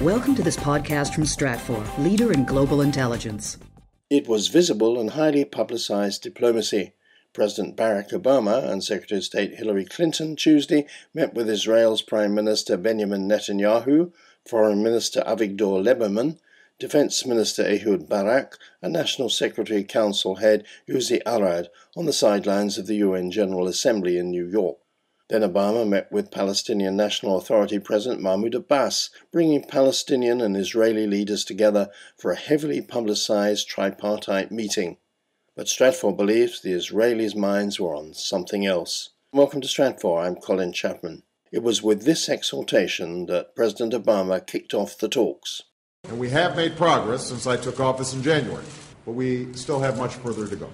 Welcome to this podcast from Stratfor, leader in global intelligence. It was visible and highly publicized diplomacy. President Barack Obama and Secretary of State Hillary Clinton Tuesday met with Israel's Prime Minister Benjamin Netanyahu, Foreign Minister Avigdor Lieberman, Defense Minister Ehud Barak, and National Security Council head Uzi Arad on the sidelines of the UN General Assembly in New York. Then Obama met with Palestinian National Authority President Mahmoud Abbas, bringing Palestinian and Israeli leaders together for a heavily publicized tripartite meeting. But Stratfor believes the Israelis' minds were on something else. Welcome to Stratfor, I'm Colin Chapman. It was with this exhortation that President Obama kicked off the talks. And we have made progress since I took office in January, but we still have much further to go.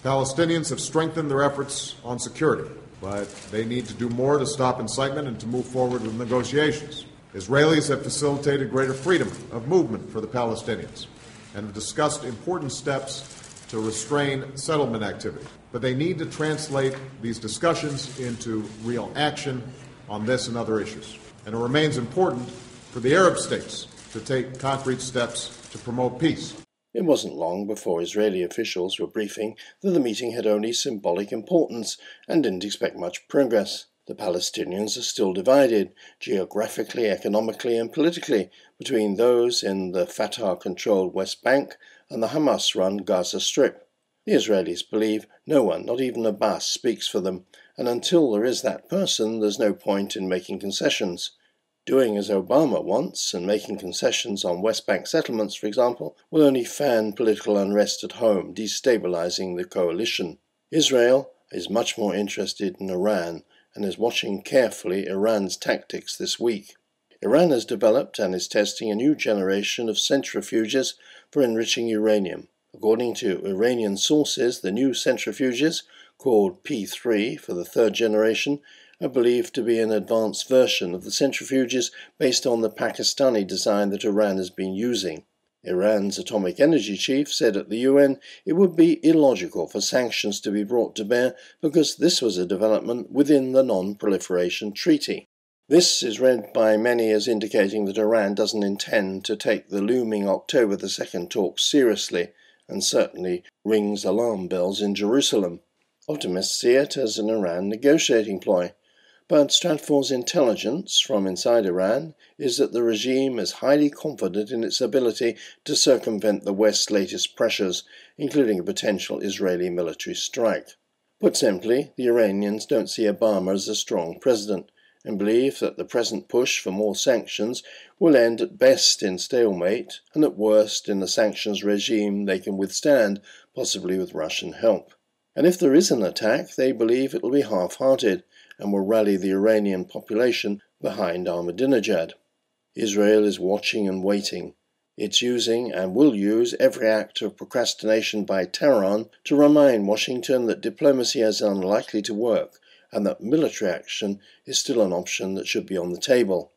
Palestinians have strengthened their efforts on security, but they need to do more to stop incitement and to move forward with negotiations. Israelis have facilitated greater freedom of movement for the Palestinians and have discussed important steps to restrain settlement activity. But they need to translate these discussions into real action on this and other issues. And it remains important for the Arab states to take concrete steps to promote peace. It wasn't long before Israeli officials were briefing that the meeting had only symbolic importance and didn't expect much progress. The Palestinians are still divided, geographically, economically and politically, between those in the Fatah-controlled West Bank and the Hamas-run Gaza Strip. The Israelis believe no one, not even Abbas, speaks for them, and until there is that person, there's no point in making concessions. Doing as Obama wants and making concessions on West Bank settlements, for example, will only fan political unrest at home, destabilizing the coalition. Israel is much more interested in Iran and is watching carefully Iran's tactics this week. Iran has developed and is testing a new generation of centrifuges for enriching uranium. According to Iranian sources, the new centrifuges, called P3 for the third generation, are believed to be an advanced version of the centrifuges based on the Pakistani design that Iran has been using. Iran's atomic energy chief said at the UN it would be illogical for sanctions to be brought to bear because this was a development within the Non-Proliferation Treaty. This is read by many as indicating that Iran doesn't intend to take the looming October the 2nd talks seriously, and certainly rings alarm bells in Jerusalem. Optimists see it as an Iran negotiating ploy. But Stratfor's intelligence from inside Iran is that the regime is highly confident in its ability to circumvent the West's latest pressures, including a potential Israeli military strike. Put simply, the Iranians don't see Obama as a strong president and believe that the present push for more sanctions will end at best in stalemate and at worst in a sanctions regime they can withstand, possibly with Russian help. And if there is an attack, they believe it will be half-hearted and will rally the Iranian population behind Ahmadinejad. Israel is watching and waiting. It's using and will use every act of procrastination by Tehran to remind Washington that diplomacy is unlikely to work and that military action is still an option that should be on the table.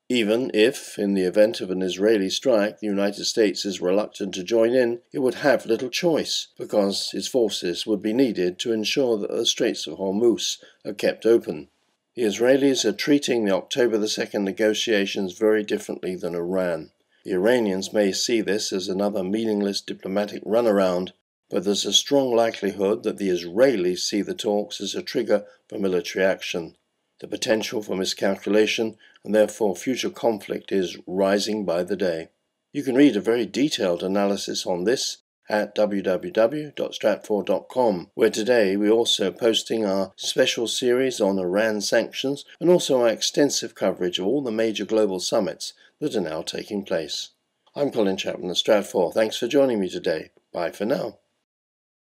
Even if, in the event of an Israeli strike, the United States is reluctant to join in, it would have little choice, because its forces would be needed to ensure that the Straits of Hormuz are kept open. The Israelis are treating the October the 2nd negotiations very differently than Iran. The Iranians may see this as another meaningless diplomatic runaround, but there's a strong likelihood that the Israelis see the talks as a trigger for military action. The potential for miscalculation and therefore future conflict is rising by the day. You can read a very detailed analysis on this at www.stratfor.com, where today we're also posting our special series on Iran sanctions and also our extensive coverage of all the major global summits that are now taking place. I'm Colin Chapman of Stratfor. Thanks for joining me today. Bye for now.